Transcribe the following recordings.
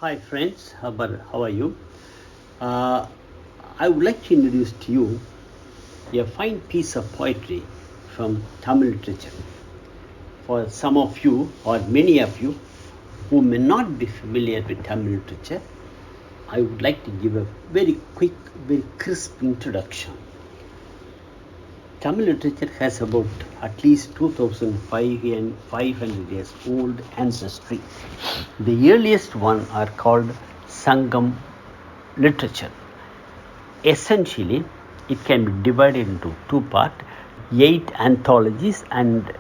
Hi friends, how are you? Uh, I would like to introduce to you a fine piece of poetry from Tamil literature. For some of you or many of you who may not be familiar with Tamil literature, I would like to give a very quick, very crisp introduction. Tamil literature has about at least 2500 years old ancestry. The earliest one are called Sangam literature. Essentially, it can be divided into two parts, 8 anthologies and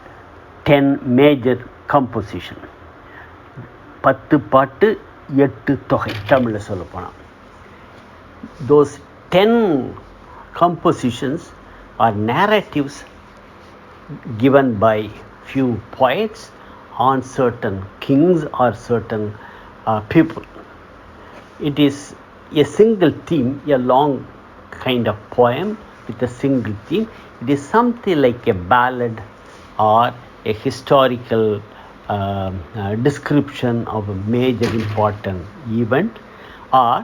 10 major compositions. 10 பாட்டு 8 தொகை தமிழில் சொல்லப்போனால். Those 10 compositions are narratives given by few poets on certain kings or certain people. It is a single theme, a long kind of poem with a single theme. It is something like a ballad or a historical description of a major important event or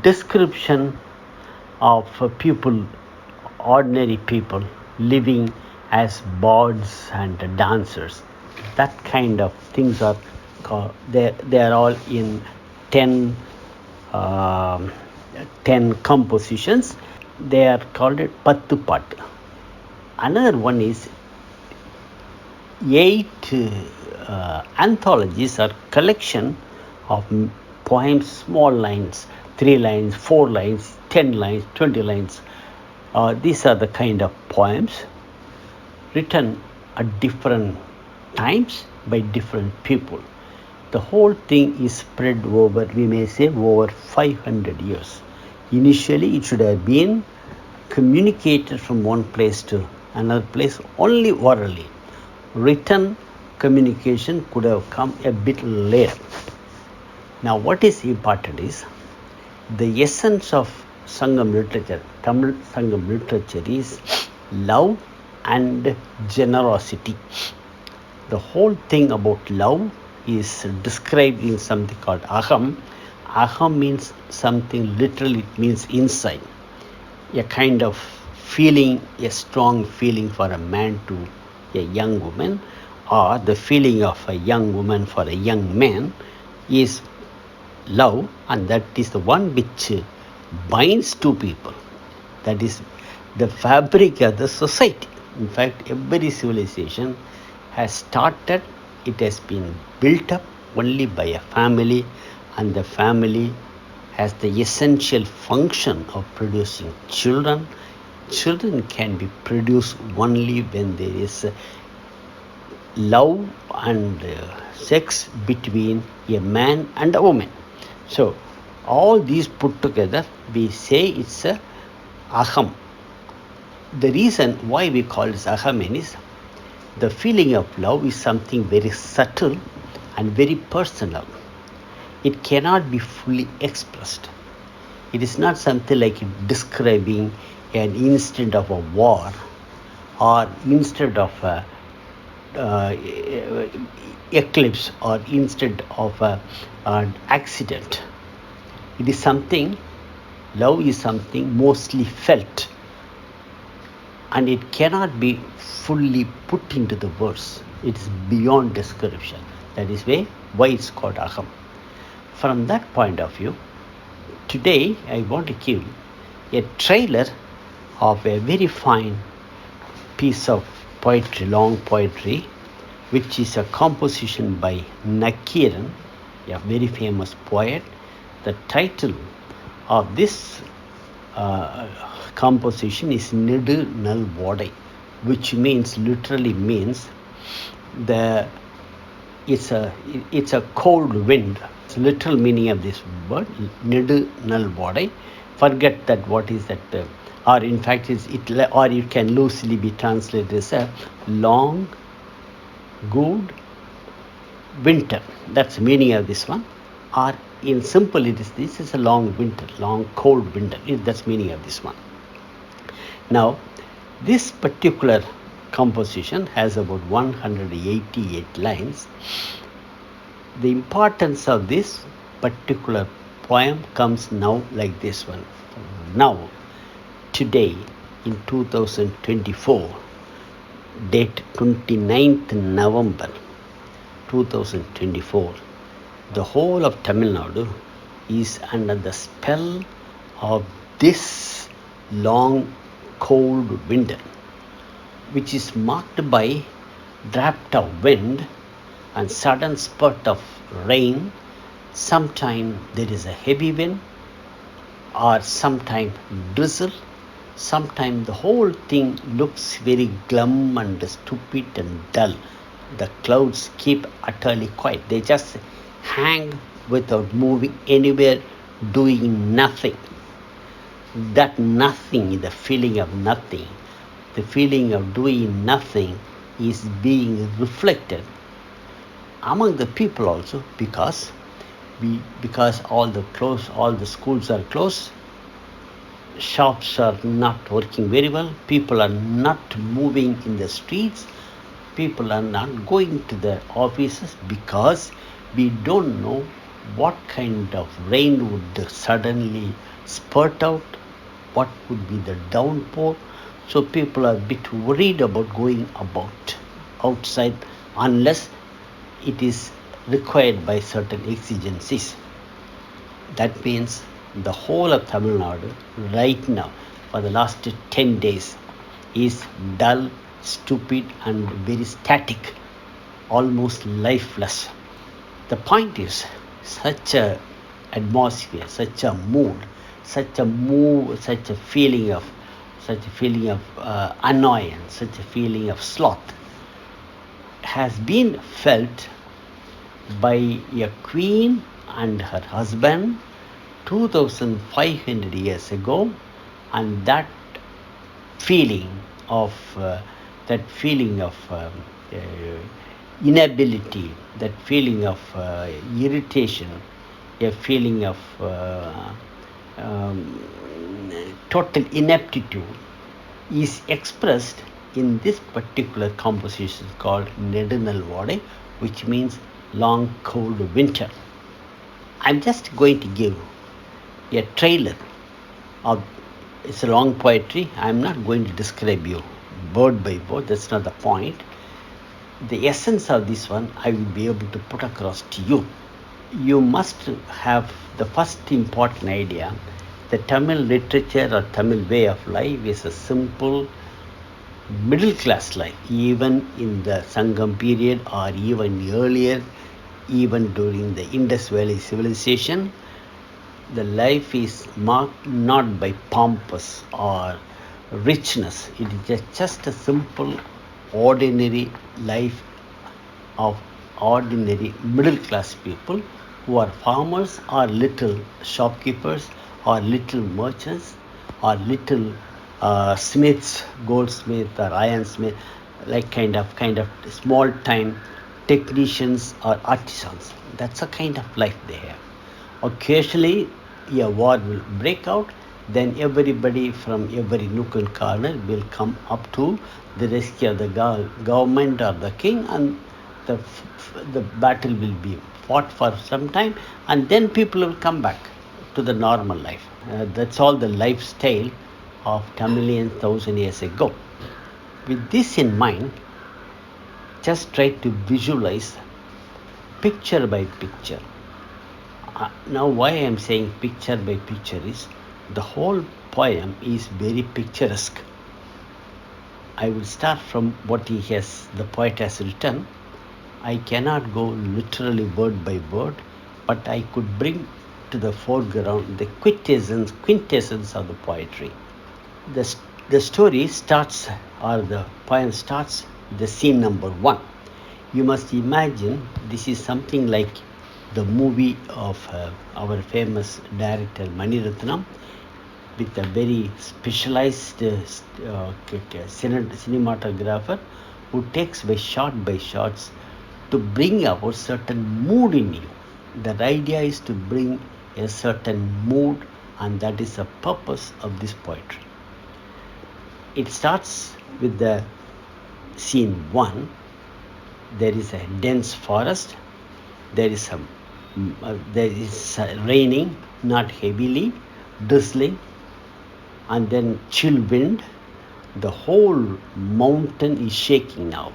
description of people, ordinary people living as bards and dancers. That kind of things are called, they are all in 10 compositions. They are called it Pattu Pattu. Another one is 8 anthologies or collection of poems, small lines, 3 lines, 4 lines, 10 lines, 20 lines. These are the kind of poems written at different times by different people. The whole thing is spread over, we may say, over 500 years. Initially, it should have been communicated from one place to another place only orally. Written communication could have come a bit later. Now, what is important is the essence of Sangam literature, Tamil Sangam literature, is love and generosity. The whole thing about love is described in something called aham. Aham means something, literally it means inside. A kind of feeling, a strong feeling for a man to a young woman, or the feeling of a young woman for a young man is love, and that is the one which binds two people. That is the fabric of the society. In fact, every civilization has started, it has been built up only by a family, and the family has the essential function of producing children. Children can be produced only when there is love and sex between a man and a woman. So, all these put together, we say it's a aham. The reason why we call it aham is the feeling of love is something very subtle and very personal. It cannot be fully expressed. It is not something like describing an instant of a war or instant of a eclipse or instant of an accident. It is something, love is something mostly felt, and it cannot be fully put into the words. It is beyond description. That is why it's called aham. From that point of view, today I want to give a trailer of a very fine piece of poetry, long poetry, which is a composition by Nakiran, a very famous poet. The title of this composition is Nedunalvaadai, which literally means it's a cold wind. The literal meaning of this word, Nedunalvaadai. Forget that what is that, or in fact or it can loosely be translated as a long, good winter. That's the meaning of this one. Or in simple, this is a long winter, long cold winter. That's the meaning of this one. Now, this particular composition has about 188 lines. The importance of this particular poem comes now like this one. Now, today in 2024, date 29th November 2024, the whole of Tamil Nadu is under the spell of this long cold winter, which is marked by draft of wind and sudden spurt of rain. Sometimes there is a heavy wind, or sometimes drizzle. Sometimes the whole thing looks very glum and stupid and dull. The clouds keep utterly quiet. They just hang without moving anywhere, doing nothing. That nothing, the feeling of nothing, the feeling of doing nothing is being reflected among the people also, because all the schools are closed, shops are not working very well, people are not moving in the streets, people are not going to the offices, because we don't know what kind of rain would suddenly spurt out, what would be the downpour. So people are a bit worried about going about outside unless it is required by certain exigencies. That means the whole of Tamil Nadu right now for the last 10 days is dull, stupid and very static, almost lifeless. The point is, such a atmosphere, such a mood, such a feeling of annoyance, such a feeling of sloth has been felt by a queen and her husband 2500 years ago, and that feeling of inability, that feeling of irritation, a feeling of total ineptitude is expressed in this particular composition called Nedunalvaadai, which means long cold winter. I'm just going to give a trailer of, it's a long poetry. I'm not going to describe you word by word, that's not the point. The essence of this one I will be able to put across to you. You must have the first important idea. The Tamil literature or Tamil way of life is a simple middle class life, even in the Sangam period or even earlier, even during the Indus Valley civilization. The life is marked not by pompous or richness. It is just a simple, ordinary life of ordinary middle class people who are farmers or little shopkeepers or little merchants or little smiths, goldsmith or ironsmith, like kind of small time technicians or artisans. That's a kind of life they have. Occasionally a war will break out, then everybody from every nook and corner will come up to the rescue of the government or the king, and the battle will be fought for some time, and then people will come back to the normal life. That's all the lifestyle of Tamilians 1000 years ago. With this in mind, just try to visualize picture by picture. Now why I am saying picture by picture is the whole poem is very picturesque. I will start from what the poet has written. I cannot go literally word by word, but I could bring to the foreground the quintessence of the poetry. The story starts, or the poem starts, the scene number 1. You must imagine this is something like the movie of our famous director Maniratnam, with a very specialized cinematographer who takes by shots to bring out certain mood in you. The idea is to bring a certain mood, and that is the purpose of this poetry. It starts with the scene 1. There is a dense forest. There is a there is raining, not heavily, drizzling, and then chill wind. The whole mountain is shaking now.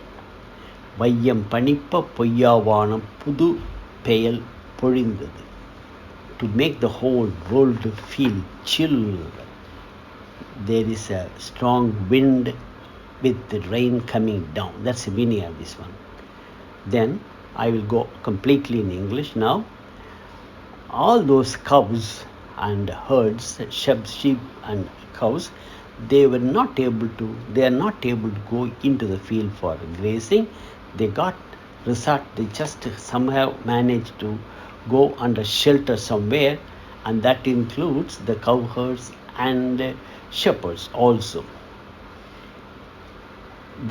வையம் பனிப்ப பொய்யாவானம் புது பெயல் பொழிந்தது. To make the whole world feel chill, there is a strong wind with the rain coming down. That's the meaning of this one. Then I will go completely in English now. All those cows and herds, sheep and cows, they are not able to go into the field for grazing. They just somehow managed to go under shelter somewhere, and that includes the cow herds and shepherds also.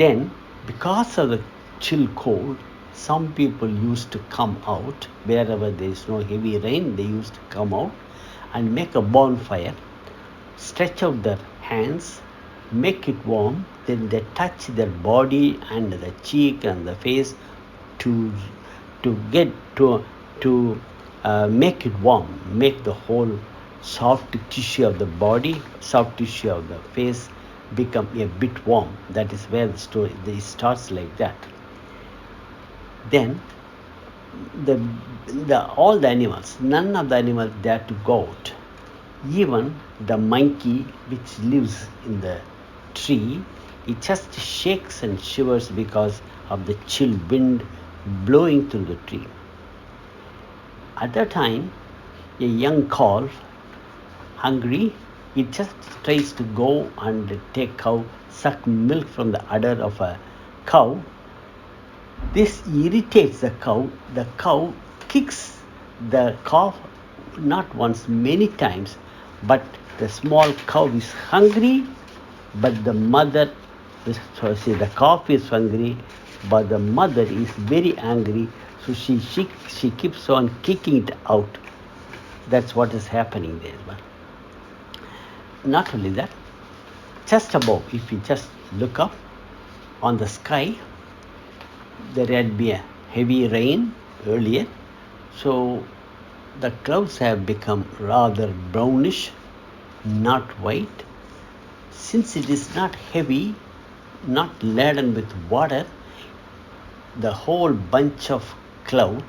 Then, because of the chill cold, some people used to come out wherever there is no heavy rain. They used to come out and make a bonfire, stretch out their hands, make it warm, then they touch their body and the cheek and the face to make it warm, make the whole soft tissue of the body, soft tissue of the face become a bit warm. That is where the story starts like that. Then all the animals, none of the animals dare to go out. Even the monkey which lives in the tree, it just shakes and shivers because of the chill wind blowing through the tree. At that time, a young calf, hungry, it just tries to go and suck milk from the udder of a cow. This irritates the cow. The cow kicks the calf not once, many times, but the small cow is hungry, but the calf is hungry, but the mother is very angry, so she keeps on kicking it out. That's what is happening there. But not only that, just above, if you just look up on the sky, there had been a heavy rain earlier, so the clouds have become rather brownish, not white. Since it is not heavy, not laden with water, the whole bunch of cloud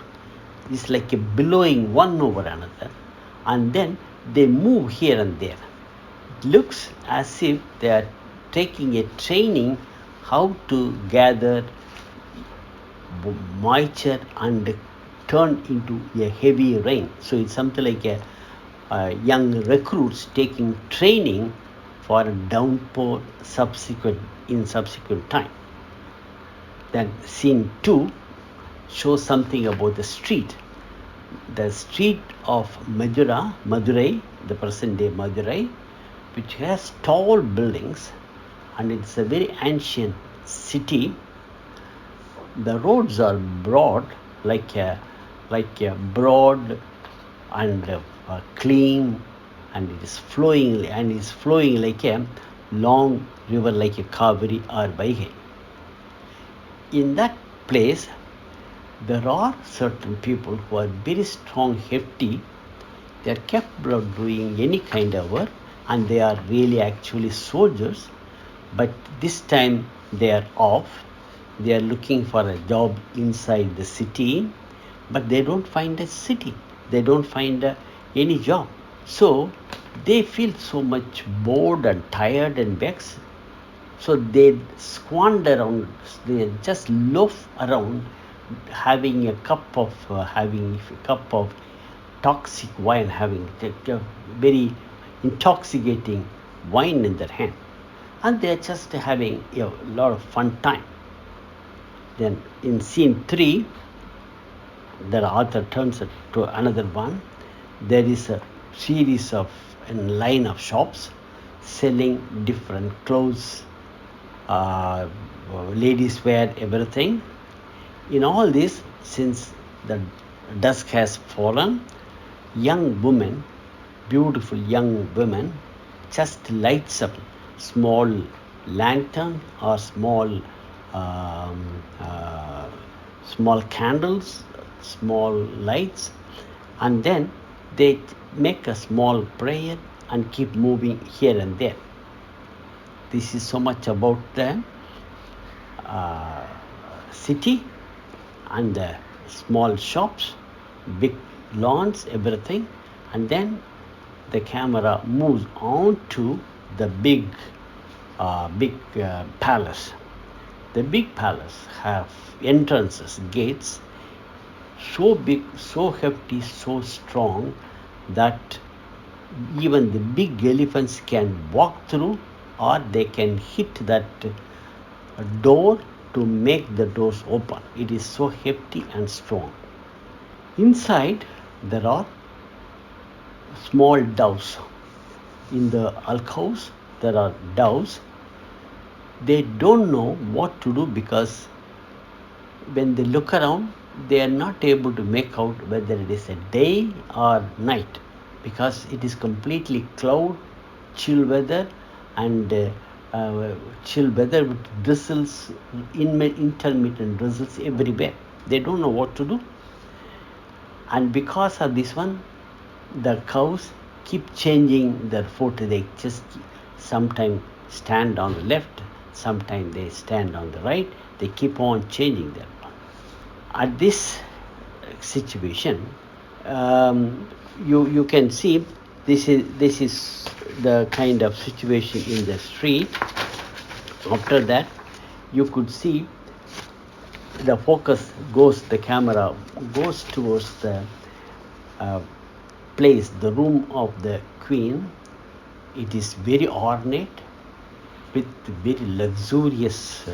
is like a billowing one over another, and then they move here and there. It looks as if they are taking a training how to gather moisture and turn into a heavy rain. So it's something like a young recruits taking training for a downpour in subsequent time. Then scene 2 shows something about the street. The street of Madurai, the present day Madurai, which has tall buildings, and it's a very ancient city. The roads are broad, like a broad and clean, and it is flowing like a long river, like a Kaveri or Vaigai. In that place, there are certain people who are very strong, hefty. They are capable of doing any kind of work, and they are really actually soldiers. But this time they are off. They are looking for a job inside the city, but they don't find a city. They don't find any job. So they feel so much bored and tired and vexed. So they squander around, they just loaf around, having a cup of toxic wine, having a very intoxicating wine in their hand, and they are just having a lot of fun time. Then in scene 3, the author turns it to another one. There is a series of a line of shops selling different clothes, ladies wear, everything. In all this, since the dusk has fallen, young women, beautiful young women, just lights up small lantern or small candles, small lights, and then they make a small prayer and keep moving here and there. This is so much about the city and the small shops, big lawns, everything, and then the camera moves on to the big palace. The big palace have entrances, gates, so big, so hefty, so strong that even the big elephants can walk through, or they can hit that door to make the doors open. It is so hefty and strong. Inside there are small doves. In the alcoves there are doves. They don't know what to do, because when they look around, they are not able to make out whether it is a day or night, because it is completely cloud, chill weather, and chill weather with drizzles, intermittent drizzles everywhere. They don't know what to do. And because of this one, the cows keep changing their foot. They just sometimes stand on the left, sometimes they stand on the right. They keep on changing their one. At this situation, you can see this is the kind of situation in the street. After that, you could see the focus goes, the camera goes towards the place, the room of the queen. It is very ornate, with very luxurious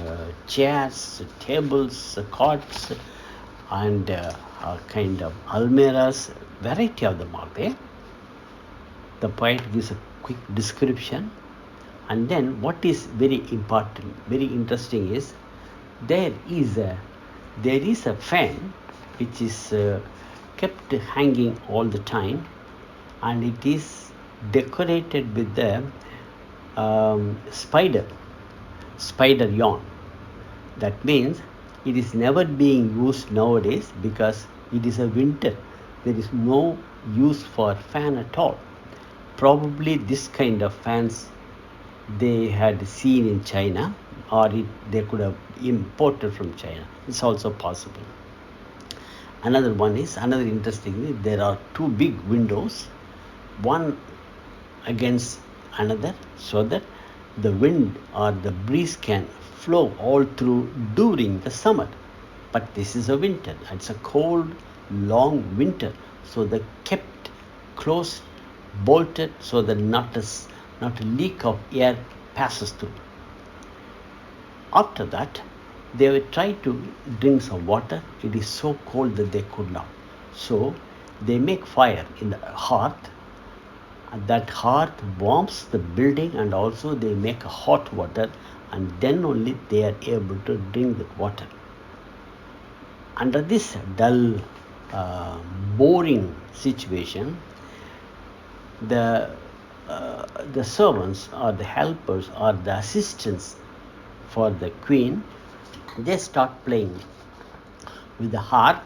chairs, tables, cots, and kind of almirahs. Variety of them are there. The poet gives a quick description, and then what is very important, very interesting is there is a fan which is kept hanging all the time, and it is decorated with the spider yarn. That means it is never being used nowadays, because it is a winter. There is no use for fan at all. Probably this kind of fans they had seen in China, or they could have imported from China. It's also possible. Another interesting thing, there are two big windows, one against another, so that the wind or the breeze can flow all through during the summer. But this is a winter. It's a cold, long winter, so they kept closed, bolted, so that not a leak of air passes through. After that, they would try to drink some water. It is so cold that they could not. So they make fire in the hearth, and that hearth warms the building, and also they make hot water, and then only they are able to drink that water. Under this dull, boring situation, the servants or the helpers or the assistants for the queen, they start playing with the harp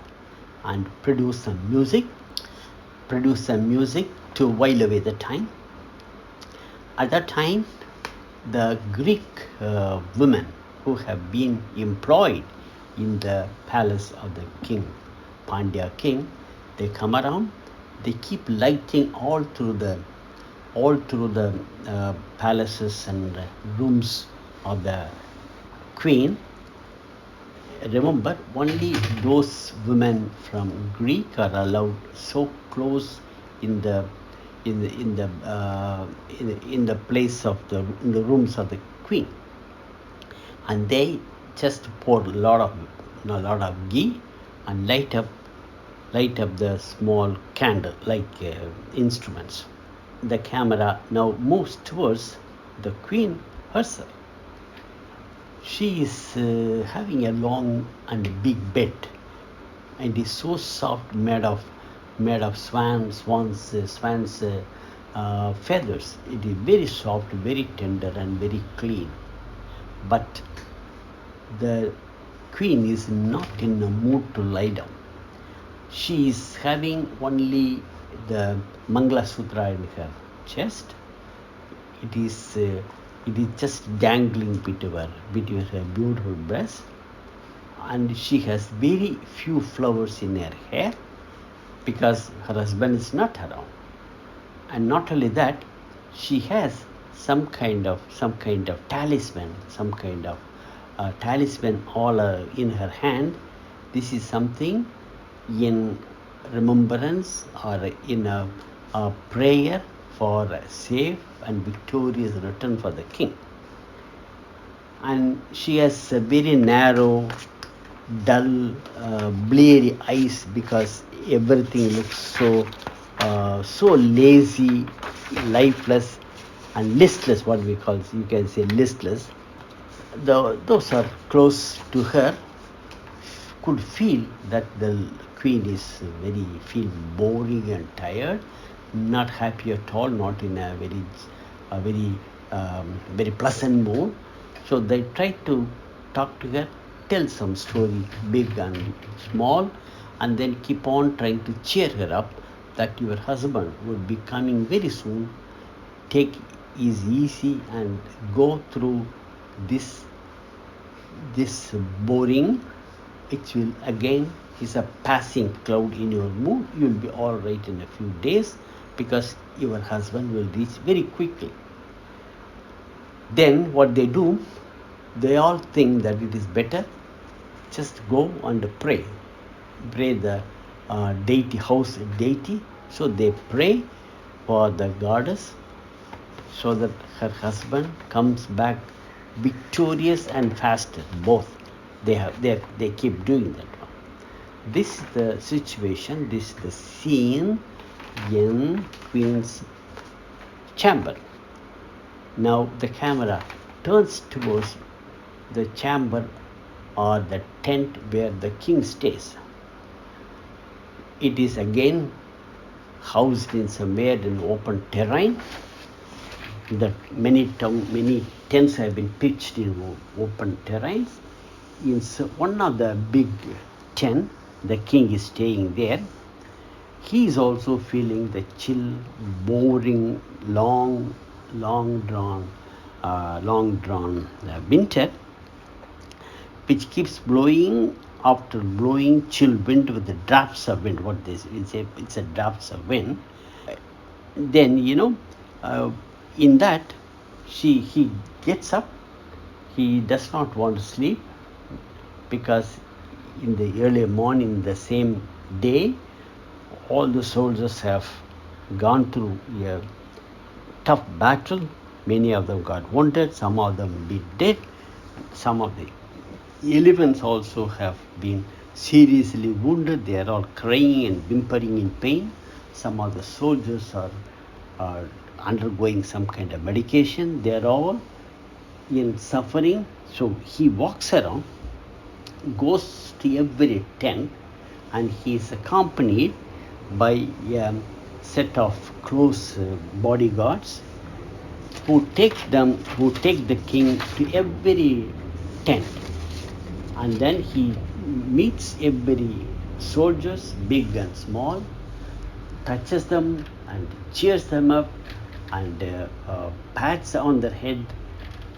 and produce some music to while away the time. At that time, the Greek women who have been employed in the palace of the king, Pandya king, they come around. They keep lighting all through the palaces and rooms of the queen. Remember, only those women from Greek are allowed so close in the place of the rooms of the queen, and they just pour a lot of ghee and light up the small candle like instruments. The camera now moves towards the queen herself. She is having a long and big bed, and is so soft, made of swans feathers. It is very soft, very tender, and very clean. But the queen is not in a mood to lie down. She is having only the Mangala Sutra in her chest. It is just dangling between her beautiful breasts, and she has very few flowers in her hair because her husband is not around. And not only that, she has some kind of talisman, talisman all in her hand. This is something in remembrance or in a prayer for a safe and victorious return for the king. And she has a very narrow, dull, bleary eyes because everything looks so lazy, lifeless, and listless. What we call, you can say, listless. Those are close to her could feel that the queen is feel boring and tired, not happy at all, not in a very pleasant mood. So they tried to talk to her, tell some story, big and small, and then keep on trying to cheer her up that your husband would be coming very soon. Take it easy and go through this boring. It will again is a passing cloud in your mood. You will be all right in a few days because your husband will reach very quickly. Then what they do, they all think that it is better just go and pray the deity, house deity. So they pray for the goddess so that her husband comes back victorious and faster. Both they keep doing that one. This is the situation, this is the scene in Queen's chamber. Now the camera turns towards the chamber or the tent where the king stays. It is again housed in somewhere in open terrain. That many tents have been pitched in open terrains. In one of the big tent, the king is staying there. He is also feeling the chill, boring, long drawn winter, which keeps blowing after blowing chill wind with the drafts of wind. What this is, it's a drafts of wind. Then in that he gets up. He does not want to sleep because in the early morning the same day all the soldiers have gone through a tough battle. Many of them got wounded, some of them be dead, some of the elephants also have been seriously wounded. They are all crying and whimpering in pain. Some of the soldiers are undergoing some kind of medication. They are all in suffering. So he walks around, goes to every tent, and he is accompanied by a set of close bodyguards who take the king to every tent, and then he meets every soldiers, big and small, touches them and cheers them up and pats on their head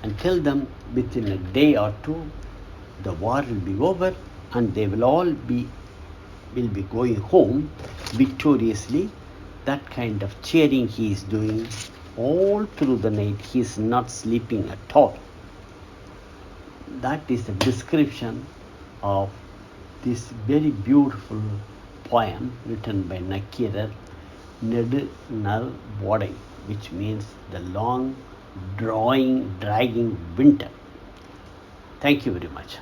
and tell them within a day or two the war will be over and they will all be going home victoriously. That kind of cheering he is doing all through the night. He is not sleeping at all. That is the description of this very beautiful poem written by Nakirar, Nedunalvaadai, which means the long, dragging winter. Thank you very much.